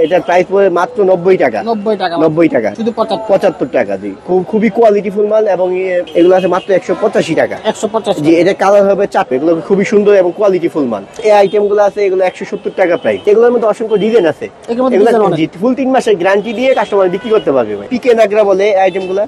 এটা প্রাইস পড়ে মাত্র 90 টাকা। 90 টাকা শুধু 75 টাকা। জি, খুবই কোয়ালিটিফুল মাল এবং এগুলো আছে মাত্র 185 টাকা। 185। জি, এটা কালার হবে চাপে, এগুলো খুবই সুন্দর এবং কোয়ালিটিফুল মাল। এই আইটেম গুলো আছে এগুলো 170 টাকা প্রাইস। এগুলোর মধ্যে অসংখ্য ডিজাইন আছে। ফুল 3 মাসের গ্যারান্টি দিয়ে কাস্টমার বিক্রি করতে পারবে ভাই। পিকে নাগরা বলে এই আইটেম গুলো,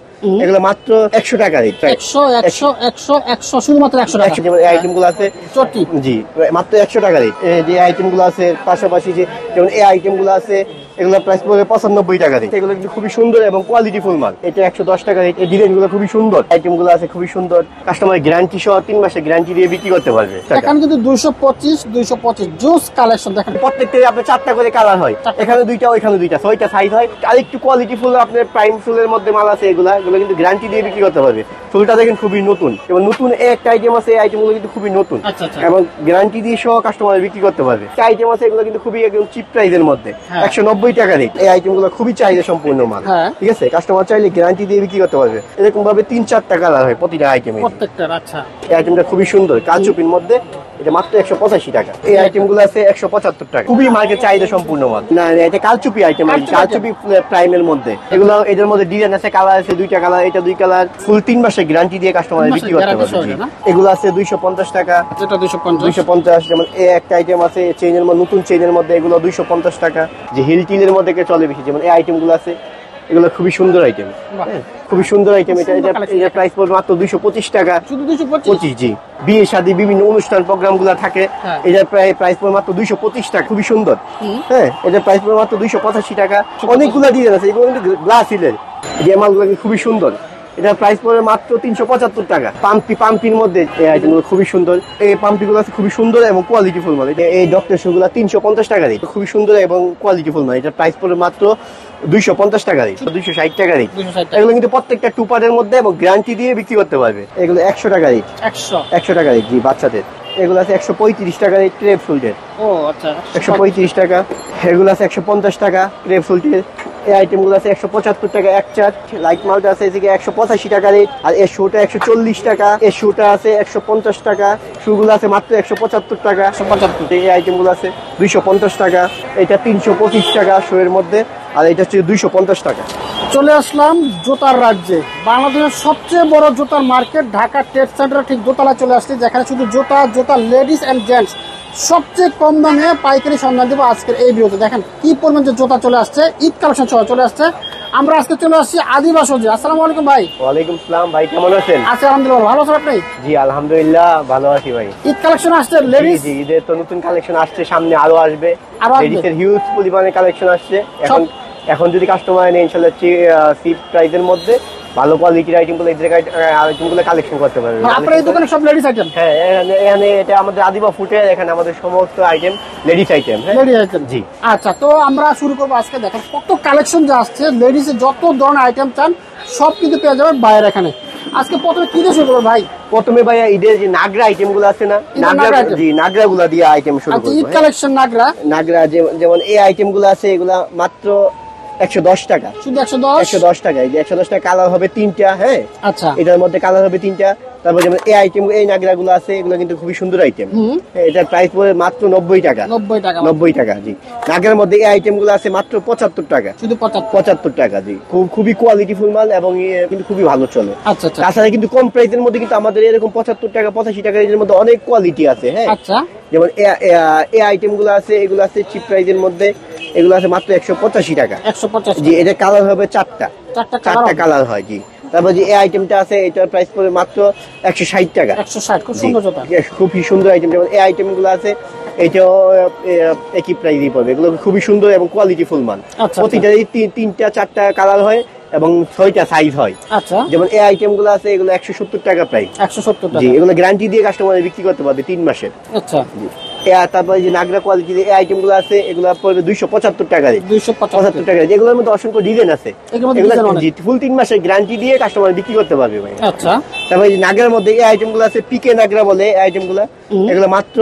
এগুলো মাত্র 100 টাকা রেট। 100 শুধুমাত্র 100 টাকা। যেমন এই আইটেম গুলো আছে চটি, জি মাত্র 100 টাকা রেট। যে আইটেম গুলো আছে পাশাপাশি যেমন এই আইটেম গুলো আছে এগুলো প্রাইস পড়বে 95 টাকা রেট। এগুলো কিন্তু খুবই সুন্দর এবং কোয়ালিটিফুল মাল। এটা 110 টাকা রেট। এই ডিজাইন গুলো খুবই সুন্দর, আইটেম গুলো আছে খুবই সুন্দর। কাস্টমার গ্যারান্টি সহ 3 মাসের গ্যারান্টি দিয়ে বিক্রি করতে পারবে। এখানে কিন্তু 225 জুস কালেকশন দেখেন, প্রত্যেকটা আপনার 4টা করে কালার হয়, এখানে 2টা ওইখানে 2টা, 6টা সাইজ হয়। আর একটু কোয়ালিটিফুল আপনার প্রাইম ফুলের মধ্যে মাল আছে, এগুলো কিন্তু গ্যারান্টি দিয়ে বিক্রি করতে পারবে। ফুলটা দেখেন খুবই নতুন এবং নতুন একটা আইটেম আছে, এই আইটেম গুলো কিন্তু খুবই নতুন এবং গ্যারান্টি দিয়ে সহ কাস্টমার বিক্রি করতে পারবে। একটা আইটেম আছে এগুলো কিন্তু খুবই একদম চিপ প্রাইসের মধ্যে, 190 টাকা রেট। এই আইটেম গুলো খুবই চাহিদা সম্পূর্ণ মাল, ঠিক আছে। কাস্টমার চাইলে গ্যারান্টি দিয়ে বিক্রি করতে পারবে। এরকম ভাবে 3-4টা কালার হয় প্রতিটা আইটেমে। প্রত্যেকটার আচ্ছা। এই আইটেমটা খুবই সুন্দর, কালচুপির মধ্যে, এটা মাত্র 185 টাকা। এই আইটেম গুলো আছে 175 টাকা। খুবই মার্কেট চাহিদা সম্পূর্ণ মাল। না এটা কালচুপি আইটেম, কালচুপি প্রাইমের মধ্যে। এগুলো এদের মধ্যে ডিজাইন আছে, কালার আছে 2টা কালার, এটা 2 কালার। ফুল 3 মাসের গ্যারান্টি দিয়ে কাস্টমার বিক্রি করতে পারবে। এগুলো আছে 250 টাকা। এটা 250। যেমন এই একটা আইটেম আছে চেইনের মধ্যে, নতুন চেইনের মধ্যে, এগুলো 250 টাকা। যে হিল টিলের মধ্যে চলে বেশি, যেমন এই আইটেম গুলো আছে, এগুলো খুবই সুন্দর আইটেম, খুবই সুন্দর আইটেম। এটা প্রাইস পড়বে মাত্র 225 টাকা। শুধু 225? জি, বিয়ে শাদী বিভিন্ন অনুষ্ঠান প্রোগ্রাম গুলা থাকে, এটার প্রাইস পড়বে মাত্র 225 টাকা। খুবই সুন্দর, হ্যাঁ। এটার প্রাইস পড়বে মাত্র 285 টাকা। অনেকগুলা ডিজাইন আছে, এগুলো কিন্তু গ্লাস হিলের যে মালগুলো খুবই সুন্দর। এটা প্রাইস পড়বে মাত্র 375 টাকা। পাম্পির মধ্যে এই আইটেমগুলো খুবই সুন্দর। এই পাম্পিগুলো আছে খুবই সুন্দর এবং কোয়ালিটিফুল মাল। এই ডক্টর শুগুলো 350 টাকা রেট, খুবই সুন্দর এবং কোয়ালিটিফুল মাল। এটা প্রাইস পড়বে মাত্র 250 টাকা রেট, 260 টাকা রেট। এগুলো কিন্তু প্রত্যেকটা টুপারের মধ্যে এবং গ্যারান্টি দিয়ে বিক্রি করতে পারবে। এগুলো 100 টাকা রেট। 100 টাকা রেট, জি, বাচ্চাদের। এগুলো আছে 135 টাকা রেট ক্রেপ ফুলটের। ও আচ্ছা, 135 টাকা। এগুলো আছে 150 টাকা ক্রেপ ফুলটের। এই আইটেম গুলো আছে 175 টাকা এক চার্ট। লাইট মালটা আছে এদিকে 185 টাকা রেট। আর এর শুটা 140 টাকা। এর শুটা আছে 150 টাকা। শুগুলো আছে মাত্র 175 টাকা। 175। এই আইটেম গুলো আছে 250 টাকা। এটা 325 টাকা শোয়ের মধ্যে, আর এটা হচ্ছে 250 টাকা। চলে আসলাম জুতার রাজ্যে, বাংলাদেশের সবচেয়ে বড় জুতার মার্কেট ঢাকা ট্রেড সেন্টার ঠিক দোতলায় চলে আসছে, যেখানে শুধু জুতা লেডিস এন্ড জেন্টস সবচেয়ে কম দামে পাইকারি সন্ধান দেবো আজকের এই ভিডিওতে। দেখেন কি পরিমাণ যে জুতা চলে আসছে, ঈদ কালেকশন সহ চলে আসছে। আমরা আজকে চলে আসছি আদিবাসী। আসসালামু আলাইকুম ভাই। ওয়ালাইকুম আসসালাম ভাই, কেমন আছেন? আছি আলহামদুলিল্লাহ, ভালো আছেন আপনি? জি আলহামদুলিল্লাহ ভালো আছি ভাই। ঈদ কালেকশন আসছে লেডিস? জি, ঈদের তো নতুন কালেকশন আসছে, সামনে আরো আসবে। লেডিসের হিউজ পরিমাণে কালেকশন আসছে। এখন যদি কাস্টমার নেই ইনশাআল্লাহ চিপ প্রাইসের মধ্যে ভালো কোয়ালিটির আইটেমগুলো আইটেমগুলো কালেকশন করতে পারবেন। আপনার এই দোকানে সব লেডিস আইটেম? হ্যাঁ, এখানে এটা আমাদের আদিবা ফুটে, এখানে আমাদের সমস্ত item ladies item. Ladies item, জি। আচ্ছা, তো আমরা শুরু করবো আজকে। দেখেন কত কালেকশন যে আসছে, লেডিসের যত ধরনের আইটেম চান সব কিন্তু পেয়ে যাবেন বাইরে এখানে। আজকে প্রথমে কি দিয়ে শুরু করবো ভাই? প্রথমে ভাইয়া ঈদের যে নাগরা আইটেম গুলো আছে না, জি নাগরা গুলা দিয়ে আইটেম শুরু করবো। ঈদ কালেকশন নাগরা যেমন এই আইটেম গুলো আছে, এগুলা মাত্র 110 টাকা। শুধু 110 টাকা। এই যে 110 টাকা কালার হবে 3টা, হ্যাঁ। আচ্ছা, এটার মধ্যে কালার হবে 3টা। তারপর যেমন এই আইটেম, এই নাগরা গুলো আছে, এগুলো কিন্তু খুবই সুন্দর আইটেম। এটার প্রাইস পড়ে মাত্র 90 টাকা। 90 টাকা, জি। নাগরার মধ্যে এই আইটেম গুলো আছে মাত্র 75 টাকা। শুধু 75 টাকা, জি। খুবই কোয়ালিটিফুল মাল এবং কিন্তু খুবই ভালো চলে। আচ্ছা, তাছাড়া কিন্তু কম প্রাইসের মধ্যে কিন্তু আমাদের এরকম 75 টাকা 85 টাকা এর মধ্যে অনেক কোয়ালিটি আছে, হ্যাঁ। আচ্ছা, যেমন এই আইটেম গুলো আছে, এগুলো আছে চিপ প্রাইসের মধ্যে, এগুলো আছে মাত্র 185 টাকা। 185, জি। এটা কালার হবে 4টা কালার হয়, জি। তারপর যে এই আইটেমটা আছে, এটার প্রাইস পড়বে মাত্র 160 টাকা। 160, খুব সুন্দর জুতা, খুবই সুন্দর আইটেম। যেমন এই আইটেম গুলো আছে, এটাও একই প্রাইসই পড়বে। এগুলো খুবই সুন্দর এবং কোয়ালিটিফুল মাল। প্রতিটারই 3টা 4টা কালার হয় এবং 6টা সাইজ হয়। আচ্ছা, যেমন এই আইটেম গুলো আছে, এগুলো 170 টাকা প্রাইস। 170 টাকা, জি। এগুলো গ্যারান্টি দিয়ে কাস্টমার বিক্রি করতে পারবে 3 মাসের। আচ্ছা, জি। তারপরে যে নাগরা কোয়ালিটির এই আইটেম গুলো আছে, এগুলো পড়বে 275 টাকা। 275 টাকা। যেগুলোর মধ্যে অসংখ্য ডিজাইন আছে, ফুল 3 মাসের গ্যারান্টি দিয়ে কাস্টমার বিক্রি করতে পারবে ভাই। আচ্ছা, তারপরে যে নাগরার মধ্যে এই আইটেম গুলো আছে, পিকে নাগরা বলে এই আইটেম গুলো, এগুলো মাত্র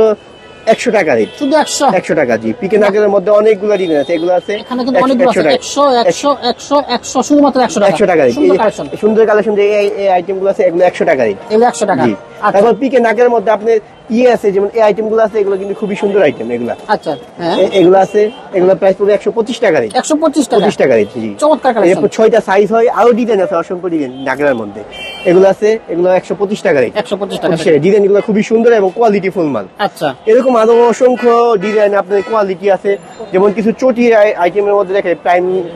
100 টাকা রেট, শুধু 100 100 টাকা। জি, পিকে নাগের মধ্যে অনেকগুলো ডিজাইন আছে, এগুলো আছে এখানে কিন্তু অনেকগুলো আছে 100 100 100 100 শুধুমাত্র 100 টাকা, 100 টাকা রেট। সুন্দর কালেকশন, সুন্দর কালেকশন যে এই আইটেমগুলো আছে এগুলো 100 টাকা রেট, এগুলো 100 টাকা। জি। তারপর পিকে নাগের মধ্যে আপনি আছে যেমন এই আইটেমগুলো আছে, এগুলো কিন্তু খুবই সুন্দর আইটেম এগুলা। আচ্ছা, হ্যাঁ এগুলো আছে, এগুলো প্রাইস পড়বে 125 টাকা রেট, 125 টাকা, 25 টাকা রেট। জি, চমৎকার কালেকশন। এরপর 6টা সাইজ হয়, আরো ডিজাইন আছে, অসংখ্য ডিজাইন নাগের মধ্যে এগুলো আছে, এগুলো 125 টাকা রেট, 125 টাকা। ডিজাইন গুলো খুবই সুন্দর এবং কোয়ালিটি ফুল মাল। আচ্ছা, এরকম আরো অসংখ্য ডিজাইন আপনার কোয়ালিটি আছে, যেমন কিছু চটি আইটেমের মধ্যে দেখে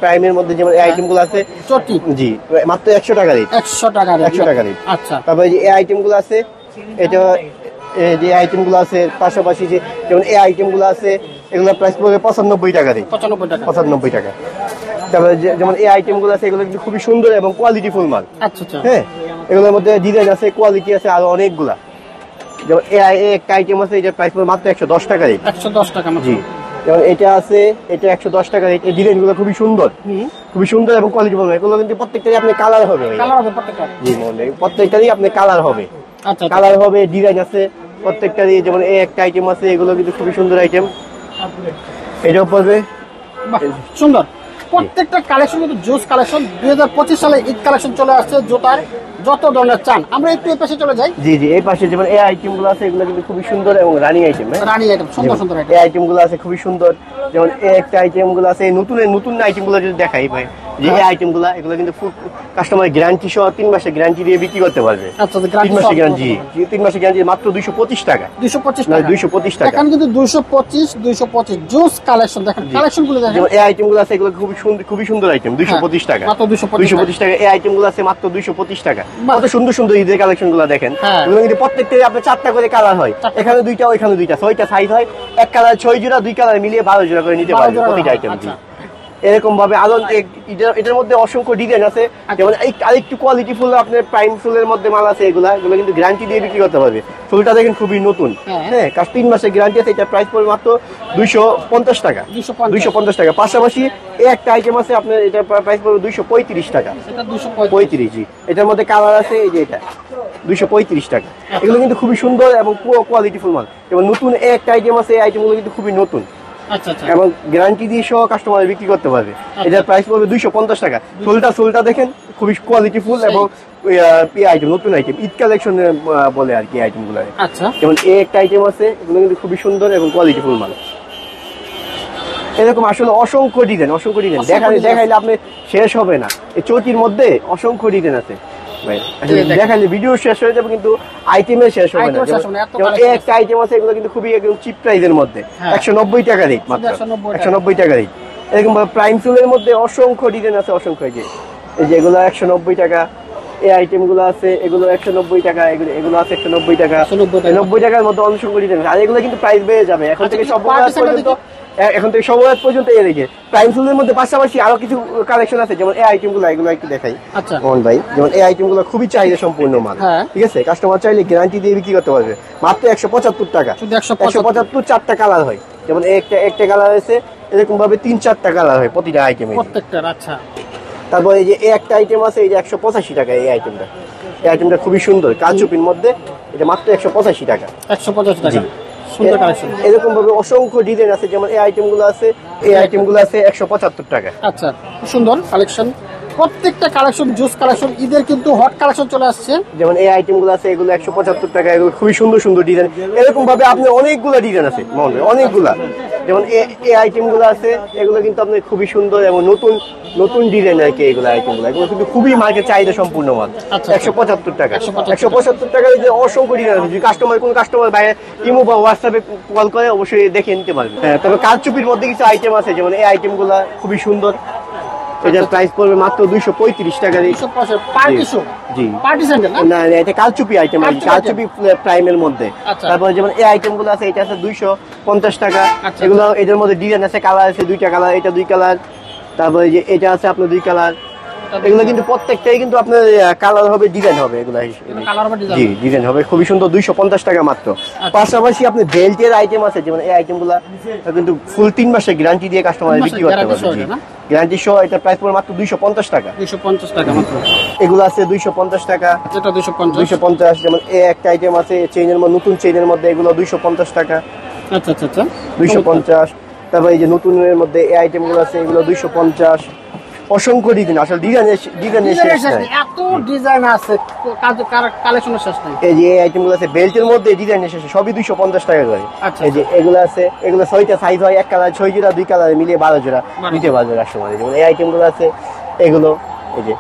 প্রাইমের মধ্যে যেমন এই আইটেম গুলো আছে চটি, জি মাত্র 100 টাকা রেট, 100 টাকা, 100 টাকা রেট। আচ্ছা, তারপরে যে এই আইটেম গুলো আছে, এটা যে আইটেম গুলো আছে পাশাপাশি যে যেমন এই আইটেম গুলো আছে, এগুলো প্রাইস পড়বে 95 টাকা রেট, 95 টাকা, 95 টাকা। তারপরে যেমন এই আইটেম গুলো আছে, এগুলো কিন্তু খুবই সুন্দর এবং কোয়ালিটি ফুল মাল। আচ্ছা আচ্ছা, হ্যাঁ, এগুলোর মধ্যে ডিজাইন আছে, কোয়ালিটি আছে আরো অনেকগুলা। যেমন একটা আইটেম আছে, এটা প্রাইস পড়বে মাত্র 110 টাকা রেট, 110 টাকা মাত্র। জি। যেমন এটা আছে, এটা 110 টাকা রেট। এই ডিজাইন গুলো খুবই সুন্দর, খুবই সুন্দর এবং কোয়ালিটি ফুল। এগুলো কিন্তু প্রত্যেকটারই আপনি কালার হবে, কালার হবে প্রত্যেকটা, জি মনে প্রত্যেকটারই আপনি কালার হবে, আচ্ছা কালার হবে, ডিজাইন আছে প্রত্যেকটারই। যেমন এই একটা আইটেম আছে, এগুলো কিন্তু খুবই সুন্দর আইটেম, এটাও পড়বে। বাহ, সুন্দর প্রত্যেকটা কালেকশন কিন্তু জুস কালেকশন। 2025 সালে ঈদ কালেকশন চলে আসছে, জুতার যত ধরনের চান। আমরা একটু এই পাশে চলে যাই। জি জি, এই পাশে যেমন এই আইটেম গুলো আছে, এগুলো কিন্তু খুবই সুন্দর এবং রানিং আইটেম। রানী আইটেম, সুন্দর সুন্দর আইটেম। এই আইটেম গুলো আছে খুবই সুন্দর। যেমন এই একটা আইটেম গুলো আছে, নতুন আইটেম গুলো যদি দেখাই ভাই, যে এই আইটেম গুলা, এগুলো কিন্তু ফুল কাস্টমার গ্যারান্টি সহ 3 মাসের গ্যারান্টি দিয়ে বিক্রি করতে পারবে। আচ্ছা, 3 মাসের গ্যারান্টি, 3 মাসের গ্যারান্টি মাত্র 225 টাকা, 225 না টাকা, 225 টাকা। এখানে কিন্তু 225 জুস কালেকশন। দেখেন কালেকশন গুলো দেখেন, যেমন এই আইটেম গুলো আছে, এগুলো খুবই সুন্দর আইটেম, 225 টাকা, মাত্র 225 টাকা। এই আইটেম গুলো আছে মাত্র 225 টাকা। বাহ। কত সুন্দর সুন্দর ঈদের কালেকশন গুলো দেখেন। হ্যাঁ। এগুলো কিন্তু প্রত্যেকটাই আপনার 4টা করে কালার হয়, এখানে 2টা, ওইখানে 2টা, 6টা সাইজ হয়। এক কালার 6 জোড়া, 2 কালার মিলিয়ে 12 জোড়া করে নিতে 12 পারবেন জোড়া প্রতিটা হয়। আইটেম। আচ্ছা। এরকম ভাবে আরো এটার মধ্যে অসংখ্য ডিজাইন আছে। যেমন আরেকটু কোয়ালিটি ফুল আপনার প্রাইম ফুলের মধ্যে মাল আছে, এগুলো কিন্তু গ্যারান্টি দিয়ে বিক্রি করতে পারবে। ফুলটা দেখেন খুবই নতুন, হ্যাঁ, 3 মাসের গ্যারান্টি আছে। এটা প্রাইস পড়বে মাত্র 250 টাকা, 250 টাকা। পাশাপাশি এই একটা আইটেম আছে আপনার, এটা প্রাইস পড়বে 235 টাকা, এটা 235। 35, জি। এটার মধ্যে কালার আছে, এই যে এটা 235 টাকা। এগুলো কিন্তু খুবই সুন্দর এবং কোয়ালিটি ফুল মাল। যেমন নতুন একটা আইটেম আছে, এই আইটেমগুলো কিন্তু খুবই নতুন, আচ্ছা আচ্ছা, এবং গ্যারান্টি দিয়ে সহ কাস্টমার বিক্রি করতে পারবে। এটার প্রাইস পড়বে 250 টাকা। সোলটা দেখেন খুবই কোয়ালিটি ফুল এবং আইটেম, নতুন আইটেম, ঈদ কালেকশন বলে আর কি আইটেম গুলো। আচ্ছা, যেমন এই একটা আইটেম আছে, এগুলো কিন্তু খুবই সুন্দর এবং কোয়ালিটি ফুল মাল। এরকম আসলে অসংখ্য ডিজাইন দেখাইলে আপনি শেষ হবে না। এই চটির মধ্যে অসংখ্য ডিজাইন আছে ভাই, দেখাইলে ভিডিও শেষ হয়ে যাবে কিন্তু আইটেমে শেষ হবে না। যেমন এই একটা আইটেম আছে, এগুলো কিন্তু খুবই একদম চিপ প্রাইসের মধ্যে, 190 টাকা রেট, মাত্র 190 টাকা রেট। এরকম ভাবে প্রাইম ফুলের মধ্যে অসংখ্য ডিজাইন আছে, অসংখ্য। এই যে এগুলো 190 টাকা, এই আইটেম গুলো আছে, এগুলো 190 টাকা, এগুলো আছে 190 টাকা, 90 টাকার মধ্যে অসংখ্য ডিজাইন। আর এগুলো কিন্তু প্রাইস বেড়ে যাবে এখন থেকে সব পর্যন্ত। এই দেখে প্রাইম ফুলের মধ্যে পাশাপাশি আরো কিছু কালেকশন আছে, যেমন এই আইটেম গুলো, এগুলো একটু দেখাই। আচ্ছা মোহন ভাই, যেমন এই আইটেম গুলো খুবই চাহিদা সম্পূর্ণ মাল, ঠিক আছে। কাস্টমার চাইলে গ্যারান্টি দিয়ে বিক্রি করতে পারবে মাত্র 175 টাকা, 175, 4টা কালার হয়। যেমন একটা কালার আছে, এরকম ভাবে 3-4টা কালার হয় প্রতিটা আইটেমে, প্রত্যেকটা। আচ্ছা, তারপর এই যে একটা আইটেম আছে, এই যে 185 টাকা। এই আইটেমটা খুবই সুন্দর, কারচুপির মধ্যে, এটা মাত্র 185 টাকা, 185 টাকা। সুন্দর কালেকশন। এরকম ভাবে অসংখ্য ডিজাইন আছে। যেমন এই আইটেমগুলো আছে, 175 টাকা। আচ্ছা, সুন্দর কালেকশন, প্রত্যেকটা কালেকশন জুস কালেকশন। ঈদের কিন্তু হট কালেকশন চলে আসছে। যেমন এই আইটেমগুলো আছে, এগুলো 175 টাকা। এগুলো খুবই সুন্দর সুন্দর ডিজাইন। এরকম ভাবে আপনার অনেকগুলো ডিজাইন আছে, অনেকগুলা। যেমন এই আইটেমগুলো আছে, এগুলো কিন্তু আপনার খুবই সুন্দর এবং নতুন ডিজাইন আর কি। এগুলো কিন্তু খুবই মার্কেট চাহিদা সম্পূর্ণ মাল। 175 টাকা, 175 টাকার যে অসংখ্য ডিজাইন আছে। যদি কোন কাস্টমার বাইরে ইমো বা হোয়াটসঅ্যাপে কল করে, অবশ্যই দেখে নিতে পারবে। হ্যাঁ, তবে কারচুপির মধ্যে কিছু আইটেম আছে, যেমন এই আইটেমগুলো খুবই সুন্দর। এটার প্রাইস পড়বে মাত্র 235 টাকা। না, এটা কারচুপি আইটেম, কারচুপি প্রাইমের মধ্যে। তারপর যেমন এই আইটেম গুলো আছে, এটা আছে 250 টাকা। এগুলো এটার মধ্যে ডিজাইন আছে, কালার আছে 2টা কালার, এটা 2 কালার। তারপরে যে এটা আছে আপনার 2 কালার। এগুলো কিন্তু প্রত্যেকটাই কিন্তু আপনার কালার হবে, ডিজাইন হবে, এগুলো জি ডিজাইন হবে, খুবই সুন্দর। 250 টাকা মাত্র। পাশাপাশি আপনি বেল্টের আইটেম আছে, যেমন এই আইটেম গুলা কিন্তু ফুল 3 মাসের গ্যারান্টি দিয়ে কাস্টমার বিক্রি করতে পারবে, গ্যারান্টি সহ। এটা প্রাইস পড়বে মাত্র 250 টাকা, 250 টাকা মাত্র। এগুলো আছে 250 টাকা, এটা 250। যেমন এই একটা আইটেম আছে চেইনের মধ্যে, নতুন চেইনের মধ্যে, এগুলো 250 টাকা। আচ্ছা আচ্ছা আচ্ছা 250। তারপর এই যে নতুনের মধ্যে এই আইটেম গুলো আছে, এগুলো 250। অসংখ্য ডিজাইন, আসলে ডিজাইনের শেষ নাই, এত ডিজাইন আছে, কালেকশনের শেষ নাই। এই যে এই আইটেম গুলো আছে বেল্টের মধ্যে ডিজাইনের শেষ, সবই 250 টাকা করে। আচ্ছা, এই যে এগুলো আছে, এগুলো 6টা সাইজ হয়, এক কালার 6 জোড়া, 2 কালার মিলিয়ে 12 জোড়া নিতে পারবে কাস্টমার। যেমন এই আইটেম গুলো আছে, এগুলো এই যে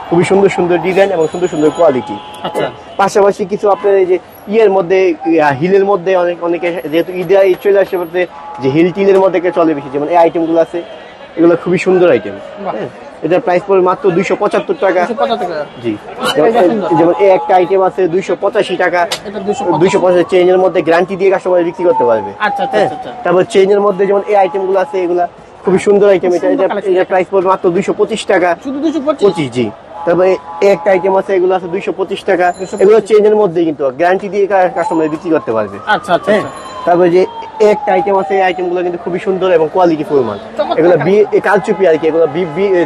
খুবই সুন্দর সুন্দর ডিজাইন এবং সুন্দর সুন্দর কোয়ালিটি। আচ্ছা, পাশাপাশি কিছু আপনার এই যে ইয়ের মধ্যে, হিলের মধ্যে অনেকে যেহেতু ঈদ চলে আসে বলতে যে হিল টিলের মধ্যে চলে বেশি, যেমন এই আইটেম গুলো আছে, এগুলো খুবই সুন্দর আইটেম। এটার প্রাইস পড়বে মাত্র 275 টাকা। জি, যেমন এই একটা আইটেম আছে 285 টাকা, 285 চেইনের মধ্যে গ্যারান্টি দিয়ে কাস্টমার বিক্রি করতে পারবে। তারপর চেইনের মধ্যে যেমন এই আইটেম গুলো আছে, এগুলা খুবই সুন্দর আইটেম। এটার প্রাইস পড়বে মাত্র 225 টাকা, শুধু 225। জি, তারপরে একটা আইটেম আছে, এগুলো আছে 225 টাকা, এগুলো চেইনের মধ্যে কিন্তু গ্যারান্টি দিয়ে কাস্টমার বিক্রি করতে পারবে। আচ্ছা আচ্ছা। তারপরে যে একটা আইটেম আছে, এই আইটেম গুলো কিন্তু খুবই সুন্দর এবং কোয়ালিটি ফুল মাল। এগুলো বিয়ে কালচুপি আর কি, এগুলো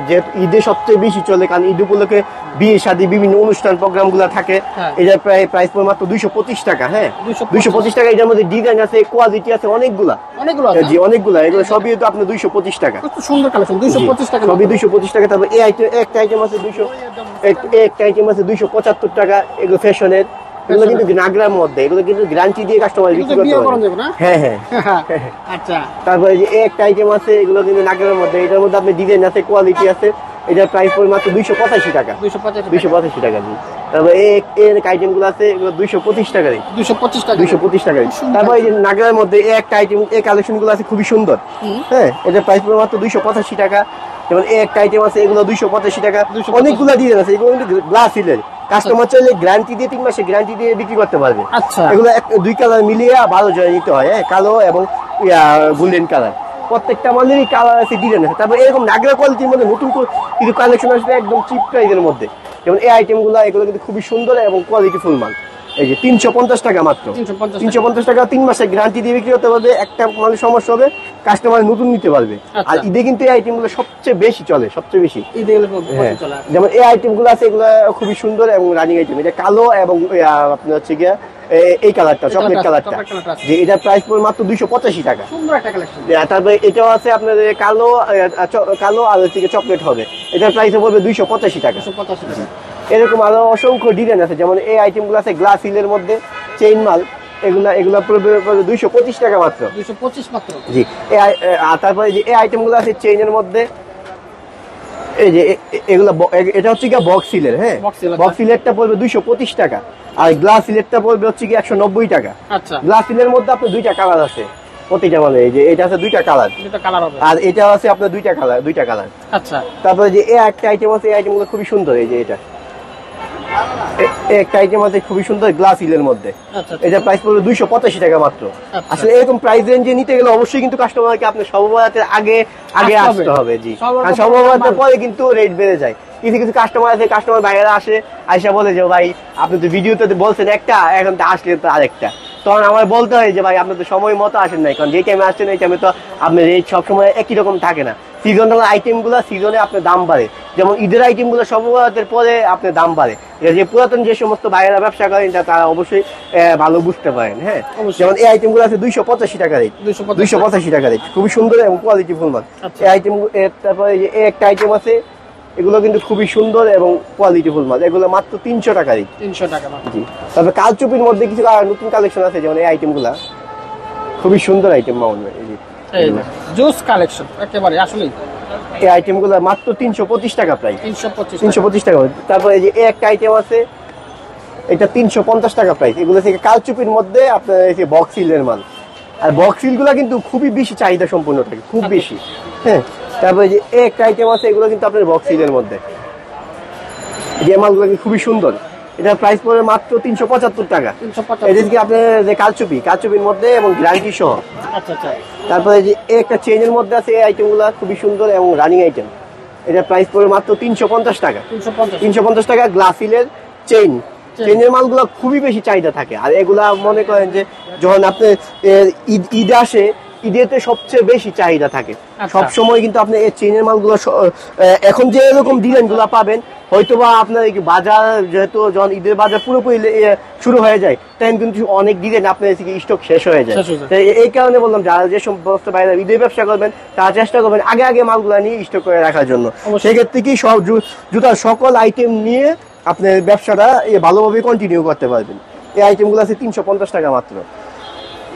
যেহেতু ঈদে সবচেয়ে বেশি চলে, কারণ ঈদ উপলক্ষে বিয়ে শাদী বিভিন্ন অনুষ্ঠান প্রোগ্রাম গুলো থাকে। এটার প্রাইস পড়বে মাত্র 225 টাকা। হ্যাঁ, 225 টাকা। এটার মধ্যে ডিজাইন আছে, কোয়ালিটি আছে অনেকগুলা। জি, অনেকগুলা। এগুলো সবই তো আপনার 225 টাকা। সুন্দর কালেকশন, 225 টাকা, সবই 225 টাকা। তারপর এই আইটেম, একটা আইটেম আছে 275 টাকা। এগুলো ফ্যাশনের, এগুলো কিন্তু নাগরার মধ্যে, এগুলো কিন্তু গ্যারান্টি দিয়ে কাস্টমার বিক্রি করতে পারবে। হ্যাঁ হ্যাঁ। আচ্ছা, তারপরে যে একটা আইটেম আছে, এগুলো কিন্তু নাগরার মধ্যে, এটার মধ্যে আপনি ডিজাইন আছে, কোয়ালিটি আছে। এটার প্রাইস পড়বে মাত্র 285 টাকা, 285 টাকা। জি, তারপর এই আইটেম গুলো আছে, এগুলো 225 টাকা, 225 টাকা। তারপর এই যে নাগরার মধ্যে এই একটা আইটেম, এই কালেকশন গুলো আছে খুবই সুন্দর। হ্যাঁ, এটার প্রাইস পড়বে মাত্র 285 টাকা। যেমন এই একটা আইটেম আছে, এগুলো 285 টাকা। অনেকগুলো ডিজাইন আছে, এগুলো কিন্তু গ্লাস হিলের, কাস্টমার চাইলে গ্যারান্টি দিয়ে 3 মাসে গ্যারান্টি দিয়ে বিক্রি করতে পারবে। আচ্ছা, এগুলো 2 কালার মিলিয়ে 12 জোড়া নিতে হয়। হ্যাঁ, কালো এবং গোল্ডেন কালার, প্রত্যেকটা মালেরই কালার আছে, ডিজাইন আছে। তারপর এরকম নাগরা কোয়ালিটির মধ্যে নতুন কিছু কালেকশন আসবে একদম চিপ প্রাইসের মধ্যে। যেমন এই আইটেম গুলো, এগুলো কিন্তু খুবই সুন্দর এবং কোয়ালিটি ফুল মাল। এই যে 350 টাকা মাত্র, 350 টাকা। 3 মাসের গ্যারান্টি দিয়ে বিক্রি করতে পারবে। একটা মালের সমস্যা হবে, কাস্টমার নতুন নিতে পারবে। আর ঈদে কিন্তু এই আইটেম গুলো সবচেয়ে বেশি চলে, সবচেয়ে বেশি। যেমন এই আইটেম গুলো আছে, এগুলো খুবই সুন্দর এবং রানিং আইটেম। এটা কালো এবং আপনার হচ্ছে গিয়া এই কালারটা, চকলেট কালারটা। যে এটার প্রাইস পড়বে মাত্র 285 টাকা। তারপরে এটাও আছে আপনার কালো আর হচ্ছে চকলেট হবে, এটার প্রাইস পড়বে 285 টাকা। এরকম আরো অসংখ্য ডিজাইন আছে। যেমন এই আইটেম গুলো আছে গ্লাস হিলের মধ্যে, চেইন মাল, এগুলা পড়বে 225 টাকা মাত্র, 225 মাত্র। জি, তারপরে যে এই আইটেম গুলো আছে চেইনের মধ্যে, এই যে এগুলা, এটা হচ্ছে কি বক্স সিলের। হ্যাঁ, বক্স সিলেরটা পড়বে 225 টাকা, আর গ্লাস সিলেরটা পড়বে হচ্ছে কি 190 টাকা। আচ্ছা, গ্লাস সিলের মধ্যে আপনার 2টা কালার আছে প্রতিটা মালে। এই যে এটা আছে 2টা কালার, আর এটা আছে আপনার 2টা কালার। আচ্ছা, তারপরে যে এই একটা আইটেম আছে, এই আইটেম গুলো খুবই সুন্দর। এই যে এটা একটা আইটেম আছে খুবই সুন্দর গ্লাস হিলের মধ্যে, এটা প্রাইস পড়বে 285 টাকা মাত্র। আসলে এরকম প্রাইস রেঞ্জে নিতে গেলে অবশ্যই কিন্তু কাস্টমারকে আপনি সর্বভারতের আগে আসতে হবে। জি, কারণ সর্বভারতের পরে কিন্তু রেট বেড়ে যায়। কিছু কিছু কাস্টমার আছে, কাস্টমার বাইরে আসে, আইসা বলে যে ভাই আপনি তো ভিডিওতে বলছেন একটা, এখন তো আসলে তো আরেকটা। তখন আমার বলতে হয় যে ভাই আপনি তো সময় মতো আসেন নাই, কারণ যে টাইমে আসছেন এই টাইমে তো আপনার রেট সবসময় একই রকম থাকে না। সিজনাল আইটেম গুলো সিজনে আপনার দাম বাড়ে, যেমন ঈদের আইটেম গুলো সর্বভারতের পরে আপনার দাম বাড়ে। যে পুরাতন যে সমস্ত ভাইয়েরা ব্যবসা করেন তারা অবশ্যই ভালো বুঝতে পারেন। হ্যাঁ, যেমন এই আইটেম গুলো আছে 285 টাকা রেট, 285 টাকা রেট, খুবই সুন্দর এবং কোয়ালিটি ফুল মাল এই আইটেম। তারপরে যে একটা আইটেম আছে, এগুলো কিন্তু খুবই সুন্দর এবং কোয়ালিটি ফুল মাল, এগুলো মাত্র 300 টাকা রেট, 300 টাকা। জি, তারপরে কালচুপির মধ্যে কিছু নতুন কালেকশন আছে, যেমন এই আইটেম গুলা খুবই সুন্দর আইটেম। মাউন্ট জোস কালেকশন একেবারে, আসলে এই আইটেম গুলো মাত্র 325 টাকা, প্রায় 325 টাকা। তারপরে এই যে একটা আইটেম আছে, এটা 350 টাকা প্রাইস। এগুলো থেকে কালচুপির মধ্যে আপনার বক্স সিলের মাল, আর বক্স সিল গুলা কিন্তু খুবই বেশি চাহিদা সম্পূর্ণ থাকে, খুব বেশি। হ্যাঁ, তারপরে যে একটা আইটেম আছে, এগুলো কিন্তু আপনার বক্স সিলের মধ্যে, যে মালগুলো খুবই সুন্দর। এটার প্রাইস পড়বে মাত্র 375 টাকা। এটা কি আপনার যে কালচুপির মধ্যে এবং গ্যারান্টি সহ। তারপরে যে একটা চেইনের মধ্যে আছে, এই আইটেম গুলা খুবই সুন্দর এবং রানিং আইটেম। এটার প্রাইস পড়বে মাত্র 350 টাকা, 350 টাকা। গ্লাস হিলের চেইনের মালগুলো খুবই বেশি চাহিদা থাকে। আর এগুলা মনে করেন যে যখন আপনি ঈদ আসে, ঈদেতে সবচেয়ে বেশি চাহিদা থাকে সব সময়। কিন্তু আপনি এই চেইনের মালগুলো এখন যে এরকম ডিজাইন গুলা পাবেন, হয়তোবা আপনার এই বাজার যেহেতু যখন ঈদের বাজার পুরোপুরি শুরু হয়ে যায় তখন কিন্তু অনেক ডিজাইন আপনার স্টক শেষ হয়ে যায়। এই কারণে বললাম যারা যে সমস্ত বাইরে ঈদের ব্যবসা করবেন তারা চেষ্টা করবেন আগে আগে মালগুলো নিয়ে স্টক করে রাখার জন্য। সেক্ষেত্রে কি সব জুতার সকল আইটেম নিয়ে আপনার ব্যবসাটা ভালোভাবে কন্টিনিউ করতে পারবেন। এই আইটেমগুলো আছে 350 টাকা মাত্র।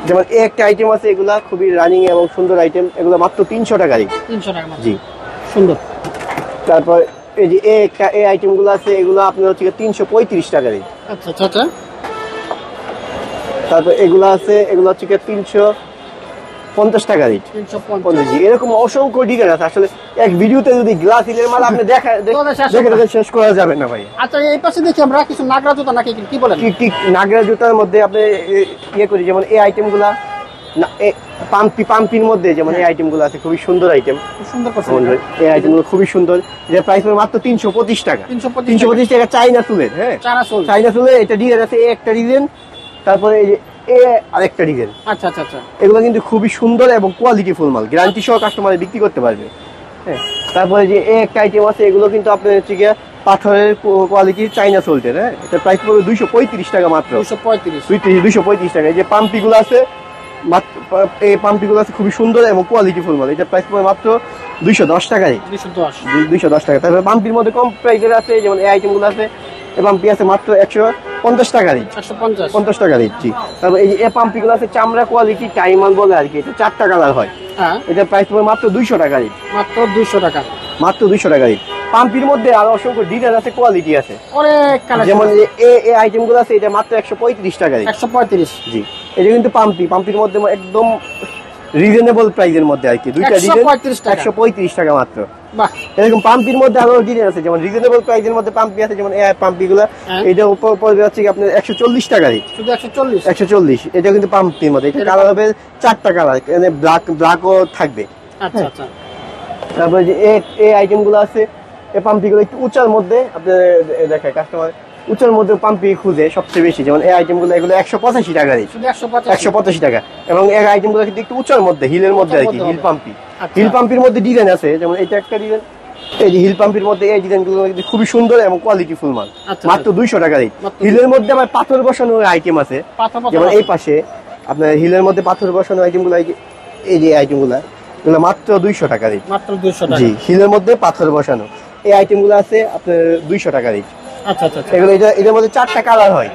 যেমন একটা আইটেম আছে এগুলা খুবই রানিং এবং সুন্দর আইটেম, এগুলো মাত্র 300 টাকারই। 300 টাকা জি সুন্দর। তারপর এই যে এই আইটেমগুলো আছে এগুলো আপনার হচ্ছে 335 টাকারই। আচ্ছা আচ্ছা আচ্ছা। তারপর এগুলো আছে এগুলো হচ্ছে 350 টাকারই। 350 জি। এরকম অসংখ্য ডিজাইন আছে, আসলে এক ভিডিওতে যদি গ্লাস হিলের মাল আপনি দেখে শেষ করা যাবে না ভাই। আচ্ছা এই পাশে দেখি আমরা কিছু নাগরা জুতা নাকি কি বলেন? ঠিক নাগরা জুতার মধ্যে আপনি ইয়ে করি, যেমন এই আইটেমগুলা পাম্পির মধ্যে যেমন এই আইটেমগুলো আছে খুবই সুন্দর আইটেম। এই আইটেমগুলো খুবই সুন্দর, যে প্রাইস মাত্র 325 টাকা। 325 টাকা চাইনা চুলের। হ্যাঁ চাইনা চুলের এটা ডিজাইন আছে, একটা ডিজাইন, তারপরে এই যে আরেকটা ডিজাইন। আচ্ছা আচ্ছা আচ্ছা। এগুলো কিন্তু খুবই সুন্দর এবং কোয়ালিটি ফুল মাল, গ্যারান্টি সহ কাস্টমার বিক্রি করতে পারবে। হ্যাঁ তারপরে যে একটা আইটেম আছে এগুলো কিন্তু আপনার হচ্ছে গিয়ে পাথরের কোয়ালিটির চাইনা সোল্টের। হ্যাঁ এটা প্রাইস পড়বে 235 টাকা মাত্র। 235 টাকা। এই যে পাম্পিগুলো আছে এই পাম্পিগুলো আছে খুবই সুন্দর এবং কোয়ালিটি ফুল মাল, এটা প্রাইস পড়বে মাত্র 210 টাকায়। 210 টাকা। তারপরে পাম্পির মধ্যে কম প্রাইসের আছে, যেমন এই আইটেমগুলো আছে এই পাম্পি আছে মাত্র 150 টাকারই। 150 টাকারই। জি। তারপর এই যে এই পাম্পিগুলো আছে চামড়া কোয়ালিটি টাইমাল বলে আর কি, এটা 4টা কালার হয়। এটা প্রাইস পড়বে মাত্র 200 টাকারই। মাত্র 200 টাকা। মাত্র 200 টাকারই। পাম্পির মধ্যে আরো অসংখ্য ডিজাইন আছে, কোয়ালিটি আছে অনেক কালার। যেমন এই আইটেমগুলো আছে এটা মাত্র 135 টাকারই। 135 জি। এটা কিন্তু পাম্পির মধ্যে একদম রিজনেবল প্রাইসের মধ্যে আর কি, দুইটা ডিজাইন 135 টাকা মাত্র। বাহ। এরকম পাম্পির মধ্যে আরো ডিজাইন আছে, যেমন রিজনেবল প্রাইসের মধ্যে পাম্পি আছে, যেমন এই পাম্পিগুলো এটা উপর পড়বে হচ্ছে কি আপনার 140 টাকারই। শুধু 140। এটা কিন্তু পাম্পির মধ্যে, এটা কালার হবে 4টা কালার, এখানে ব্ল্যাকও থাকবে। আচ্ছা আচ্ছা। তারপরে যে এই আইটেমগুলো আছে এই পাম্পিগুলো একটু উঁচার মধ্যে আপনার দেখায় কাস্টমার, উঁচার মধ্যে পাম্পি খুঁজে সবচেয়ে বেশি, যেমন এই আইটেমগুলো এগুলো 185 টাকারই। 185 টাকা। এবং এই আইটেমগুলো কিন্তু একটু উঁচার মধ্যে হিলের মধ্যে আর কি, হিল পাম্পি। হিল পাম্পির মধ্যে ডিজাইন আছে, যেমন এটা একটা ডিজাইন, এই যে হিল পাম্পির মধ্যে এই ডিজাইনগুলো কিন্তু খুবই সুন্দর এবং কোয়ালিটি ফুল মাল, মাত্র 200 টাকারই। হিলের মধ্যে আবার পাথর বসানো আইটেম আছে, যেমন এই পাশে আপনার হিলের মধ্যে পাথর বসানো আইটেমগুলো, এই যে আইটেমগুলো এগুলো মাত্র 200 টাকারই। মাত্র 200 টাকা। জি। হিলের মধ্যে পাথর বসানো এই আইটেমগুলো আছে আপনার 200 টাকারই। আচ্ছা আচ্ছা। এগুলো এটার মধ্যে 4টা কালার হয়,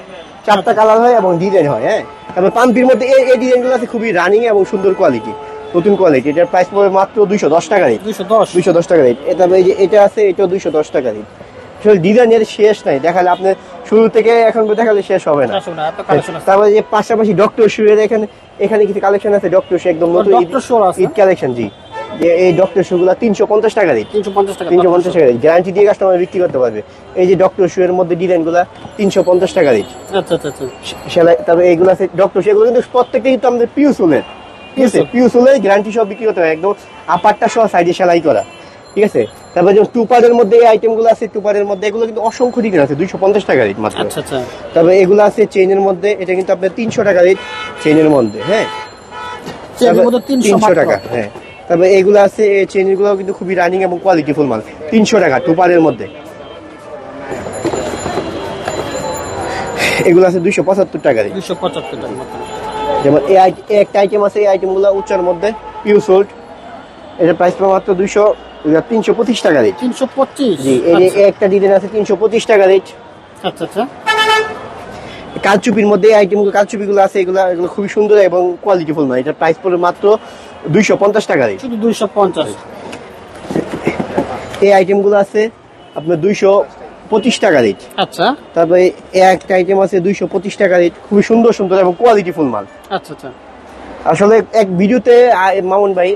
4টা কালার হয় এবং ডিজাইন হয়। হ্যাঁ তারপর পাম্পির মধ্যে এই ডিজাইনগুলো আছে খুবই রানিং এবং সুন্দর কোয়ালিটি, নতুন কোয়ালিটি। এটার প্রাইস পড়বে মাত্র 210 টাকারই। 210 টাকারই। তারপরে এই যে এটা আছে এটাও 210 টাকারই। আসলে ডিজাইনের শেষ নাই, দেখালে আপনার শুরু থেকে এখন দেখালে শেষ হবে না। তারপরে যে পাশাপাশি ডক্টর শু এর এখানে কিছু কালেকশন আছে, ডক্টর শু একদম নতুন ঈদ কালেকশন। জি। এই ডক্টর শু গুলা 350 টাকারই। 350 টাকারই গ্যারান্টি দিয়ে কাস্টমার বিক্রি করতে পারবে। এই যে ডক্টর শু এর মধ্যে ডিজাইন গুলা 350 টাকারই। আচ্ছা আচ্ছা আচ্ছা। সেলাই। তারপরে এইগুলো আছে ডক্টর শু, এগুলো কিন্তু প্রত্যেকটা কিন্তু আমাদের পিউ সোলের, ঠিক আছে, পিউ সোলের গ্যারান্টি সহ বিক্রি করতে হয়, একদম আপারটা সহ সাইডে সেলাই করা, ঠিক আছে। তারপরে যেমন টুপারের মধ্যে এই আইটেম গুলো আছে, টুপারের মধ্যে এগুলো কিন্তু অসংখ্য ডিজাইন আছে, 250 টাকারই মাত্র। আচ্ছা আচ্ছা। তারপরে এগুলো আছে চেইনের মধ্যে, এটা কিন্তু আপনার 300 টাকারই চেইনের মধ্যে। হ্যাঁ 300 টাকা। হ্যাঁ তারপরে এইগুলো আছে এই চেইনের গুলো কিন্তু খুবই রানিং এবং কোয়ালিটি ফুল মাল, 300 টাকা টুপারের মধ্যে। এগুলো আছে 275 টাকারই। 275 টাকা। যেমন এই একটা আইটেম আছে, এই আইটেম গুলো উচ্চার মধ্যে পিউ সোল্ট, এটার প্রাইস মাত্র 325 টাকারই। 325। জি। এই একটা ডিজাইন আছে 325 টাকারই। আচ্ছা আচ্ছা। কালচুপির মধ্যে এই আইটেমগুলো, কালচুপিগুলো আছে, এগুলো খুবই সুন্দর এবং কোয়ালিটি ফুল মাল, এটার প্রাইস পড়বে মাত্র 250 টাকারই। শুধু 250। এই আইটেমগুলো আছে আপনার 225 টাকারই। আচ্ছা। তারপরে একটা আইটেম আছে 225 টাকারই, খুবই সুন্দর সুন্দর এবং কোয়ালিটি ফুল মাল। আচ্ছা আচ্ছা। আসলে এক ভিডিওতে মামুন ভাই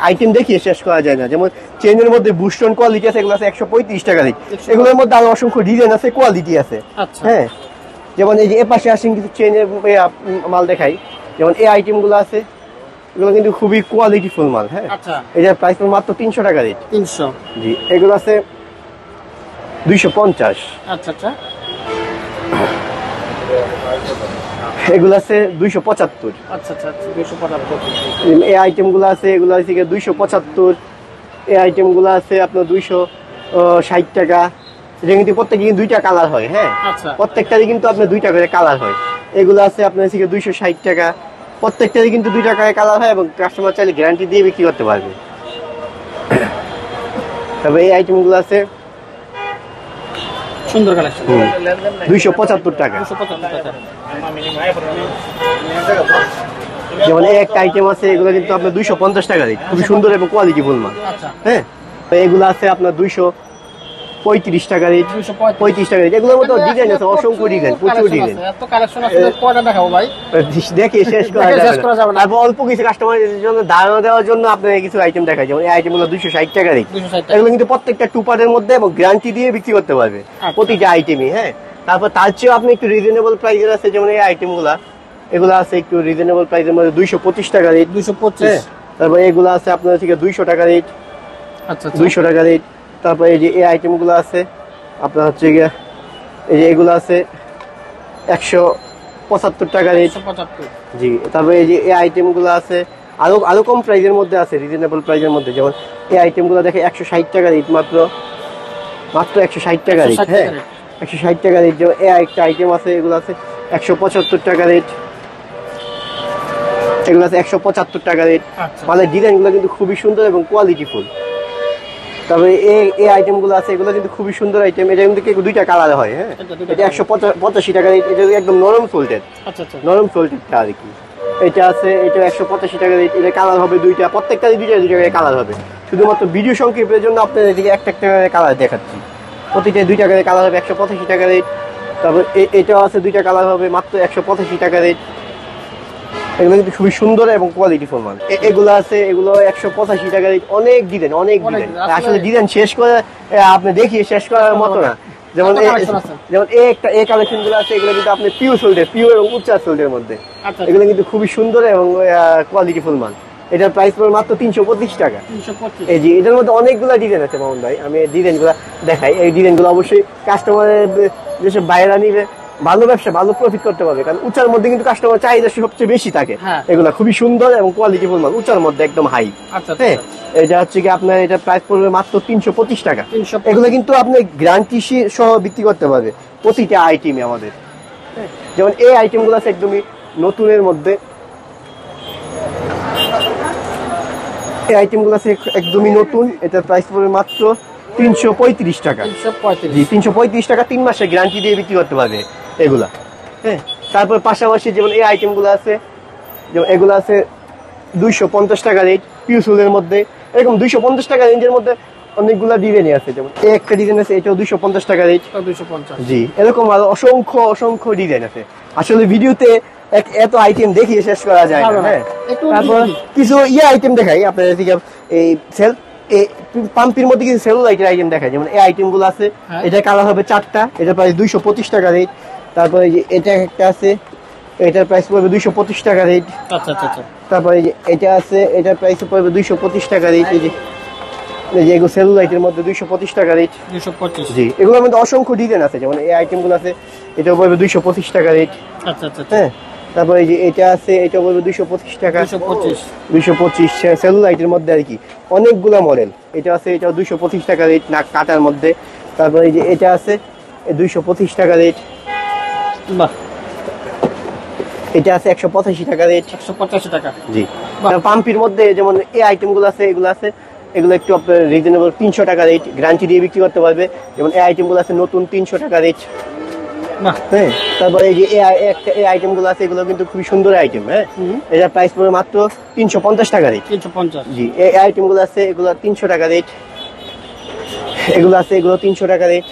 আইটেম দেখিয়ে শেষ করা যায় না, যেমন চেইনের মধ্যে বুস্টন কোয়ালিটি আছে, এগুলো আছে 135 টাকারই। এগুলোর মধ্যে আরো অসংখ্য ডিজাইন আছে, কোয়ালিটি আছে। হ্যাঁ যেমন এই যে এ পাশে আসেন কিছু চেইনের মাল দেখাই, যেমন এই আইটেমগুলো আছে, এগুলো কিন্তু খুবই কোয়ালিটি ফুল মাল। হ্যাঁ এটার প্রাইস মাত্র 300 টাকারই। 300। জি। এগুলো আছে 250। আচ্ছা আচ্ছা। এগুলো আছে 275। আচ্ছা আচ্ছা 275। এই আইটেমগুলো আছে, এগুলো আছে 275। এই আইটেমগুলো আছে আপনার 260 টাকা। এটা কিন্তু প্রত্যেকে দুইটা কালার হয়, হ্যাঁ আচ্ছা। প্রত্যেকটারই কিন্তু আপনার দুইটা করে কালার হয়। এগুলো আছে আপনার থেকে 260 টাকা, প্রত্যেকটারই কিন্তু 2 টাকা কালার হয় এবং কাস্টমার চাইলে গ্যারান্টি দিয়ে বিক্রি করতে পারবে। তবে এই আইটেমগুলো আছে সুন্দর কালেকশন, 275 টাকা। 275 টাকা। যেমন এই একটা আইটেম আছে, এগুলো কিন্তু আপনার 250 টাকা রেট, খুবই সুন্দর এবং কোয়ালিটি ফুল মাল। আচ্ছা, হ্যাঁ, তো এগুলো আছে আপনার 235 টাকা রেট, 35 টাকা রেট। এগুলোর মধ্যে ডিজাইন আছে, অসংখ্য ডিজাইন, প্রচুর ডিজাইন। এত কালেকশন আছে, কয়টা দেখাবো ভাই? দেখে শেষ করা যাবে না। তারপর অল্প কিছু কাস্টমারের জন্য ধারণা দেওয়ার জন্য আপনাকে কিছু আইটেম দেখাই। যেমন এই আইটেমগুলো 260 টাকা রেট। এগুলো কিন্তু প্রত্যেকটা টুপারের মধ্যে এবং গ্যারান্টি দিয়ে বিক্রি করতে পারবে প্রতিটা আইটেমই। হ্যাঁ, তারপর তার চেয়েও আপনি একটু রিজনেবল প্রাইসের আছে, যেমন এই আইটেমগুলা, এগুলো আছে একটু রিজনেবল প্রাইসের মধ্যে 225 টাকা রেট। 225। তারপর এগুলো আছে আপনার থেকে 200 টাকা রেট। আচ্ছা, 200 টাকা রেট। তারপর এই যে এই আইটেমগুলো আছে আপনার হচ্ছে গিয়ে, এই যে এগুলো আছে 175 টাকা রেট। 175। জি। তারপরে এই যে এই আইটেমগুলো আছে আরো কম প্রাইসের মধ্যে আছে, রিজনেবল প্রাইসের মধ্যে। যেমন এই আইটেমগুলো দেখে 160 টাকা রেট, মাত্র 160 টাকা রেট। হ্যাঁ, 160 টাকা রেট। যেমন এই একটা আইটেম আছে, এগুলো আছে 175 টাকা রেট। এগুলো আছে 175 টাকা রেট। মানে ডিজাইনগুলো কিন্তু খুবই সুন্দর এবং কোয়ালিটি ফুল। তবে এই আইটেমগুলো আছে, এগুলো কিন্তু খুবই সুন্দর আইটেম। এটা কিন্তু দুইটা কালার হয়। হ্যাঁ, এটা 185 টাকা রেট। এটা একদম নরম সোল্টেড, নরম সোল্টেডটা আর কি। এটা আছে, এটা 185 টাকা রেট। এটা কালার হবে দুইটা, প্রত্যেকটারই দুইটা করে কালার হবে। শুধুমাত্র ভিডিও সংক্ষেপের জন্য আপনার এদিকে একটা করে কালার দেখাচ্ছি। প্রতিটা 2 টাকা করে কালার হবে, 185 টাকা রেট। তারপর এটাও আছে, 2টা কালার হবে, মাত্র 185 টাকা রেট। এগুলো কিন্তু খুবই সুন্দর এবং কোয়ালিটি ফুল মাল। এগুলো আছে, এগুলো 185 টাকা রেট। অনেক ডিজাইন, অনেক ডিজাইন, আসলে ডিজাইন শেষ করে আপনি দেখিয়ে শেষ করার মতো না। যেমন এই কালেকশন গুলো আছে, এগুলো কিন্তু আপনি পিওর সোল্ডের, পিওর এবং উচ্চার সোল্ডের মধ্যে। এগুলো কিন্তু খুবই সুন্দর এবং কোয়ালিটি ফুল মাল। এটার প্রাইস পড়বে মাত্র 325 টাকা। এই যে এটার মধ্যে অনেকগুলো ডিজাইন আছে মামুন ভাই, আমি ডিজাইন গুলা দেখাই। এই ডিজাইন গুলো অবশ্যই কাস্টমারের যেসব বাইরে নিবে ভালো ব্যবসা, ভালো প্রফিট করতে পারবে, কারণ উচ্চার মধ্যে কিন্তু কাস্টমার চাহিদা সবচেয়ে বেশি থাকে। এগুলা খুবই সুন্দর এবং কোয়ালিটি ফুল মাল, উচ্চার মধ্যে একদম হাই। হ্যাঁ, এটা হচ্ছে কি আপনার এটা প্রাইস পড়বে মাত্র 325 টাকা। এগুলো কিন্তু আপনি গ্যারান্টি সহ বিক্রি করতে পারবে প্রতিটা আইটেমে আমাদের। যেমন এই আইটেম গুলো আছে একদমই নতুনের মধ্যে। এই আইটেম গুলো আছে একদমই নতুন। এটার প্রাইস পড়বে মাত্র 335 টাকা। 335 টাকা, 3 মাসের গ্যারান্টি দিয়ে বিক্রি করতে পারবে এগুলা। হ্যাঁ, তারপর পাশাপাশি যেমন এই আইটেম গুলো আছে, যেমন এগুলো আছে 250 টাকা রেট, পিউসুলের মধ্যে। এরকম 250 টাকা রেঞ্জের মধ্যে অনেকগুলা ডিজাইনই আছে। যেমন এই একটা ডিজাইন আছে, এটাও 250 টাকা রেট। 250। জি, এরকম আরো অসংখ্য ডিজাইন আছে। আসলে ভিডিওতে এত আইটেম দেখিয়ে শেষ করা যায় না। হ্যাঁ, তারপর কিছু আইটেম দেখাই আপনাদের। এই পাম্পির মধ্যে কিছু সেলুলাইটের আইটেম দেখায়। যেমন এই আইটেম গুলো আছে, এটা কালার হবে 4টা, এটা প্রাইস 225 টাকা রেট। তারপরে এটা একটা আছে, এটার প্রাইস পড়বে 225 টাকা রেট। তারপরে এটা আছে, এটার প্রাইস পড়বে 225 টাকা রেট। এই যে এগুলো সেলুলাইটের মধ্যে 225 টাকা রেট। 225। জি, এগুলোর মধ্যে অসংখ্য ডিজাইন আছে। যেমন এই আইটেম গুলো আছে, এটা পড়বে 225 টাকা রেট। হ্যাঁ, তারপরে এই যে এটা আছে, এটা পড়বে 225 টাকা। 225 সেলুলাইটের মধ্যে আর কি, অনেকগুলা মডেল। এটা আছে, এটাও 225 টাকা রেট, নাক কাটার মধ্যে। তারপরে এই যে এটা আছে, 225 টাকা রেট। বাহ, এটা আছে 185 টাকা রেট। 185 টাকা। জি, পাম্পির মধ্যে যেমন এই আইটেম গুলো আছে, এগুলো আছে, এগুলো একটু আপনার রিজনেবল 300 টাকা রেট, গ্যারান্টি দিয়ে বিক্রি করতে পারবে। যেমন এই আইটেম গুলো আছে নতুন 300 টাকা রেট। হ্যাঁ, তারপরে এই যে এই আইটেম গুলো আছে, এগুলো কিন্তু খুবই সুন্দর আইটেম। হ্যাঁ, এটার প্রাইস পড়বে মাত্র 350 টাকা রেট। 350। জি, এই আইটেম গুলো আছে, এগুলো 300 টাকা রেট। এগুলো আছে, এগুলো 300 টাকা রেট।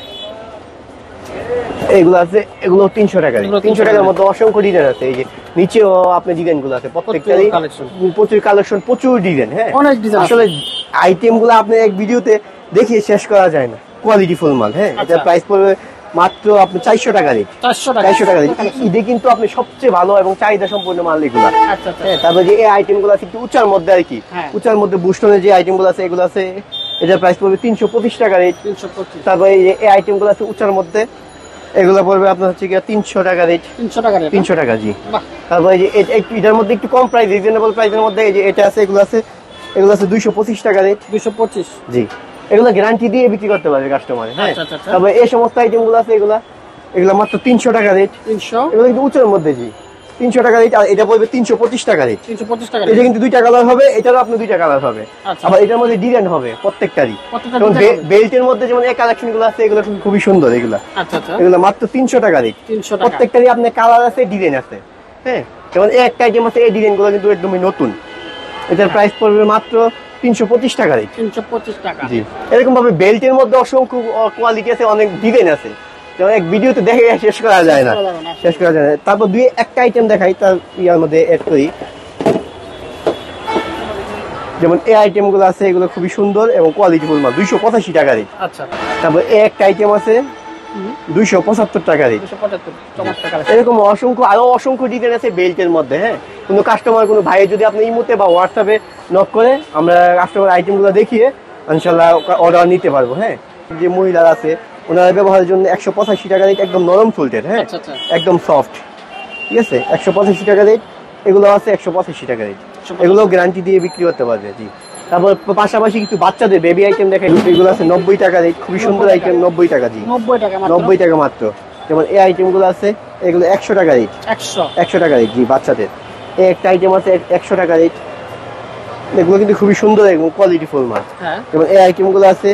এগুলো আছে, এগুলো 300 টাকা রেট। 300 টাকার মধ্যে অসংখ্য ডিজাইন আছে। এই যে নিচেও আপনার ডিজাইন গুলো আছে, প্রত্যেকটারই প্রচুর কালেকশন, প্রচুর ডিজাইন। হ্যাঁ, অনেক ডিজাইন। আসলে আইটেম গুলো আপনি এক ভিডিওতে দেখিয়ে শেষ করা যায় না, কোয়ালিটি ফুল মাল। হ্যাঁ, এটার প্রাইস পড়বে মাত্র আপনি 400 টাকা রেট। 400 টাকা রেট। এটা কিন্তু আপনি সবচেয়ে ভালো এবং চাহিদা সম্পূর্ণ মাল এগুলো। হ্যাঁ, তারপরে যে এই আইটেম গুলো আছে একটু উচ্চার মধ্যে আর কি, উচ্চার মধ্যে বুস্টনের যে আইটেম গুলো আছে, এগুলো আছে, এটার প্রাইস পড়বে 325 টাকা রেট। 325। তারপরে এই আইটেম গুলো আছে উচ্চার মধ্যে, এগুলো পড়বে আপনার হচ্ছে কি 300 টাকা রেট। 300 টাকা। জি, তারপরে যে এটার মধ্যে একটু কম প্রাইস, রিজনেবল প্রাইসের মধ্যে এই যে এটা আছে, এগুলো আছে 225 টাকা রেট। 225। জি, এগুলো গ্যারান্টি দিয়ে বিক্রি করতে পারবে কাস্টমার। হ্যাঁ, আচ্ছা, আচ্ছা। তবে এই সমস্ত আইটেম গুলো আছে এগুলা মাত্র 300 টাকা রেট। 300, এগুলো কিন্তু উঁচুর মধ্যে জি 300 টাকা রেট, আর এটা পড়বে 325 টাকা রেট। 325 টাকা। এটা কিন্তু 2টা কালার হবে, এটারও আপনি 2টা কালার হবে। আচ্ছা। আবার এটার মধ্যে ডিজাইন হবে প্রত্যেকটারই। প্রত্যেকটা যেমন design হবে। বেল্টের মধ্যে যেমন এই কালেকশন গুলো আছে এগুলো খুবই সুন্দর। এগুলা আচ্ছা আচ্ছা, এগুলো মাত্র 300 টাকা রেট। 300 টাকা। প্রত্যেকটারই আপনার কালার আছে, ডিজাইন আছে। হ্যাঁ, যেমন এই একটা আইটেম আছে, এই ডিজাইন গুলো কিন্তু একদমই নতুন। এটার প্রাইস পড়বে মাত্র 325 টাকা রেট। 325 টাকা। জি, এরকম ভাবে বেল্টের মধ্যে অসংখ্য কোয়ালিটি আছে, অনেক ডিজাইন আছে, যেমন এক ভিডিওতে দেখে শেষ করা যায় না, শেষ করা যায় না। তারপর একটা আইটেম দেখাই, তার ইয়ার মধ্যে এড করি। যেমন এই আইটেম গুলো আছে, এগুলো খুবই সুন্দর এবং কোয়ালিটি ফুল মাল, 285 টাকা রেট। আচ্ছা, তারপর একটা আইটেম আছে 275 টাকা রেট। 275 চমৎকার। এরকম আরো অসংখ্য ডিজাইন আছে বেল্টের মধ্যে। হ্যাঁ, কোনো কাস্টমার, কোনো ভাই যদি আপনি ইমোতে বা হোয়াটসঅ্যাপে নক করে, আমরা কাস্টমার আইটেম গুলো দেখিয়ে ইনশাল্লাহ অর্ডার নিতে পারবো। হ্যাঁ, যে মহিলারা আছে ওনারা ব্যবহারের জন্য 185 টাকা রেট, একদম নরম ফুলটের। হ্যাঁ, আচ্ছা, আচ্ছা। একদম সফট। ঠিক আছে, 185 টাকা রেট। এগুলো আছে 185 টাকা রেট। এগুলো গ্যারান্টি দিয়ে বিক্রি করতে পারবে। জি, তারপর পাশাপাশি কিছু বাচ্চাদের বেবি আইটেম দেখাই, এগুলো আছে 90 টাকা রেট, খুবই সুন্দর আইটেম, 90 টাকা। জি, 90 টাকা মাত্র। 90 টাকা মাত্র। যেমন এই আইটেম গুলো আছে, এগুলো 100 টাকা রেট। 100 টাকা রেট। জি, বাচ্চাদের এই একটা আইটেম আছে 100 টাকা রেট। এগুলো কিন্তু খুবই সুন্দর এবং কোয়ালিটি ফুল মাল। হ্যাঁ, যেমন এই আইটেম গুলো আছে,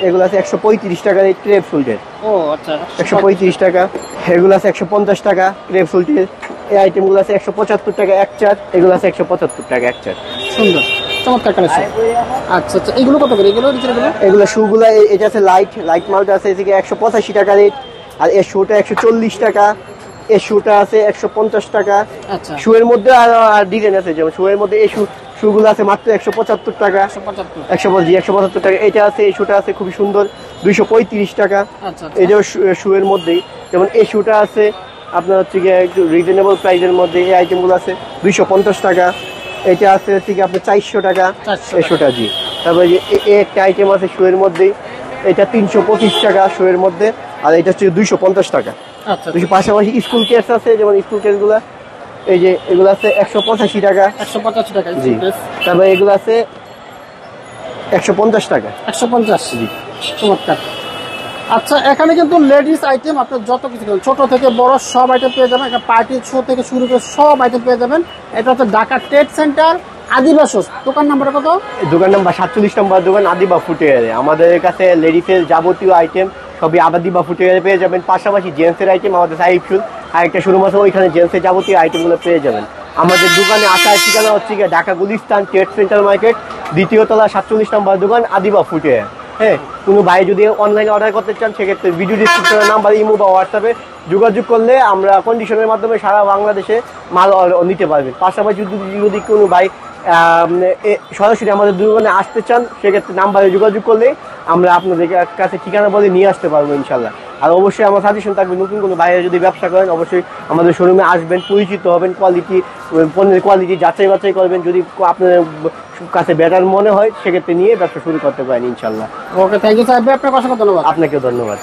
এগুলো আছে 135 টাকা রেট, ক্রেপ ফুলটের। ও আচ্ছা, 135 টাকা। এগুলো আছে 150 টাকা, ক্রেপ ফুলটের। এই আইটেম গুলো আছে 175 টাকা এক চার। এগুলো আছে 175 টাকা এক চার। সুন্দর চমৎকার কালেকশন। আচ্ছা আচ্ছা, এগুলো কত করে? এগুলো এগুলো শু গুলা, এটা আছে লাইট মালটা আছে এদিকে 185 টাকা রেট, আর এর শুটা 140 টাকা, এর শুটা আছে 150 টাকা। আচ্ছা, শুয়ের মধ্যে আর ডিজাইন আছে, যেমন শুয়ের মধ্যে এই শুগুলো আছে মাত্র 175 টাকা। 175 টাকা। এটা আছে, এই শুটা আছে খুবই সুন্দর, 235 টাকা। আচ্ছা, এটাও শুয়ের মধ্যেই। যেমন এই শুটা আছে আপনার হচ্ছে গিয়ে একটু রিজনেবল প্রাইসের মধ্যে, এই আইটেমগুলো আছে 250 টাকা। এটা আছে হচ্ছে কি আপনার 400 টাকা এই শুটা। জি, তারপরে একটা আইটেম আছে শুয়ের মধ্যেই, এটা 325 টাকা শুয়ের মধ্যে, আর এটা হচ্ছে 250 টাকা। আচ্ছা, পাশাপাশি স্কুল কেস আছে, যেমন স্কুল কেস গুলা এই যে এগুলো আছে 185 টাকা। 185 টাকা। জি, তারপরে এগুলো আছে 150 টাকা। 150। জি, চমৎকার। আচ্ছা, এখানে কিন্তু লেডিস আইটেম আপনার যত কিছু ছোট থেকে বড় সব আইটেম পেয়ে যাবেন। একটা পার্টি শো থেকে শুরু করে সব আইটেম পেয়ে যাবেন। এটা হচ্ছে ঢাকা ট্রেড সেন্টার, আদিবাসী। দোকান নাম্বার কত? দোকান নাম্বার 47 নম্বর দোকান, আদিবা ফুটওয়্যারে। আমাদের কাছে লেডিসের যাবতীয় আইটেম সবই আদিবা ফুটওয়্যারে পেয়ে যাবেন। পাশাপাশি জেন্টসের আইটেম আমাদের সাইফ শুল আর একটা শোরুম আছে, ওইখানে জেন্টসের যাবতীয় আইটেমগুলো পেয়ে যাবেন। আমাদের দোকানে আসার ঠিকানা হচ্ছে গিয়ে Dhaka Gulistan trade centre market, দ্বিতীয় তলা, 47 নম্বর দোকান, আদিবা ফুটওয়্যার। হ্যাঁ, কোনো ভাই যদি অনলাইনে অর্ডার করতে চান, সেক্ষেত্রে ভিডিও ডিসক্রিপশনের নাম্বার, ইমো বা হোয়াটসঅ্যাপে যোগাযোগ করলে আমরা কন্ডিশনের মাধ্যমে সারা বাংলাদেশে মাল নিতে পারবেন। পাশাপাশি যদি কোনো ভাই সরাসরি আমাদের দোকানে আসতে চান, সেক্ষেত্রে নাম্বারে যোগাযোগ করলে আমরা আপনাদের কাছে ঠিকানা বলে নিয়ে আসতে পারবো ইনশাল্লাহ। আর অবশ্যই আমার সাজেশন থাকবে, নতুন কোনো বাইরে যদি ব্যবসা করেন অবশ্যই আমাদের শোরুমে আসবেন, পরিচিত হবেন, পণ্যের কোয়ালিটি যাচাই বাছাই করবেন। যদি আপনার কাছে বেটার মনে হয়, সেক্ষেত্রে নিয়ে ব্যবসা শুরু করতে পারেন ইনশাল্লাহ। ওকে, থ্যাংক ইউ স্যার, আপনাকে অসংখ্য ধন্যবাদ। আপনাকেও ধন্যবাদ।